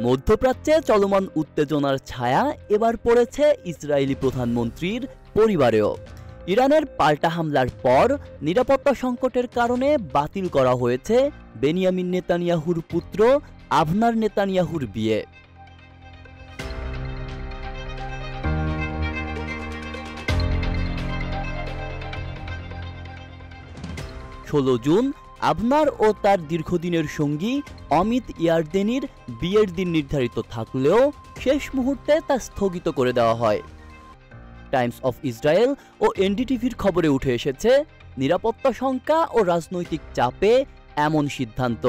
মধ্যপ্রাচ্যে চলমান উত্তেজনার ছায়া এবার পড়েছে ইসরায়েলি প্রধানমন্ত্রীর পরিবারেও। ইরানের পাল্টা হামলার পর নিরাপত্তা সংকটের কারণে বাতিল করা হয়েছে বেনিয়ামিন নেতানিয়াহুর পুত্র আভনার নেতানিয়াহুর বিয়ে। 16 জুন আভনার ও তার দীর্ঘদিনের সঙ্গী অমিত ইয়ারদেনির বিয়ের দিন নির্ধারিত থাকলেও শেষ মুহূর্তে তা স্থগিত করে দেওয়া হয়। টাইমস অফ ইসরায়েল ও এনডিটিভির খবরে উঠে এসেছে নিরাপত্তা শঙ্কা ও রাজনৈতিক চাপে এমন সিদ্ধান্ত।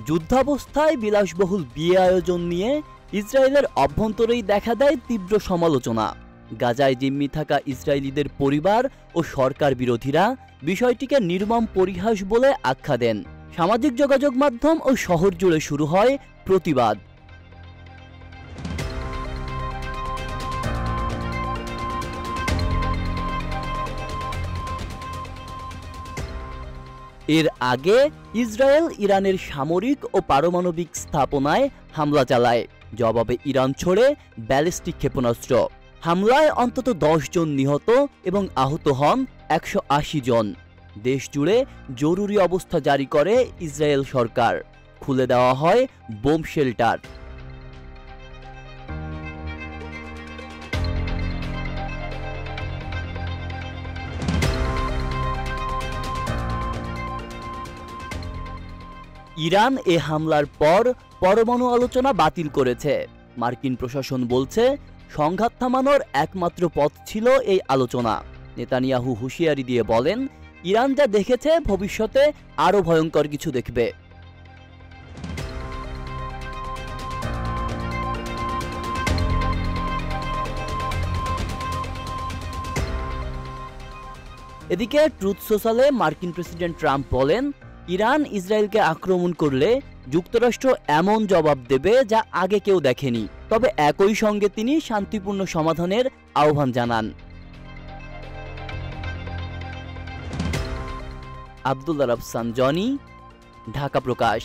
যুদ্ধাবস্থায় বিলাসবহুল বিয়ে আয়োজন নিয়ে ইসরায়েলের অভ্যন্তরেই দেখা দেয় তীব্র সমালোচনা। গাজায় জিম্মি থাকা ইসরায়েলিদের পরিবার ও সরকার বিরোধীরা বিষয়টিকে নির্মম পরিহাস বলে আখ্যা দেন। সামাজিক যোগাযোগ মাধ্যম ও শহর জুড়ে শুরু হয় প্রতিবাদ। এর আগে ইসরায়েল ইরানের সামরিক ও পারমাণবিক স্থাপনায় হামলা চালায়। জবাবে ইরান ছোড়ে ব্যালিস্টিক ক্ষেপণাস্ত্র। হামলায় অন্তত 10 জন নিহত এবং আহত হন 180 জন। দেশ জুড়ে জরুরি অবস্থা জারি করে ইসরায়েল সরকার। খুলে দেওয়া হয় বোম শেল্টার। ইরান এ হামলার পর পরমাণু আলোচনা বাতিল করেছে। মার্কিন প্রশাসন বলছে সংঘাত থামানোর একমাত্র পথ ছিল এই আলোচনা। নেতানিয়াহু হুঁশিয়ারি দিয়ে বলেন, ইরান যা দেখেছে ভবিষ্যতে আরও ভয়ঙ্কর কিছু দেখবে। এদিকে ট্রুথ সোশ্যালে মার্কিন প্রেসিডেন্ট ট্রাম্প বলেন, ইরান ইসরায়েলকে আক্রমণ করলে যুক্তরাষ্ট্র এমন জবাব দেবে যা আগে কেউ দেখেনি। তবে একই সঙ্গে তিনি শান্তিপূর্ণ সমাধানের আহ্বান জানান। আব্দুল্লাহ রাফসান জনি, ঢাকা প্রকাশ।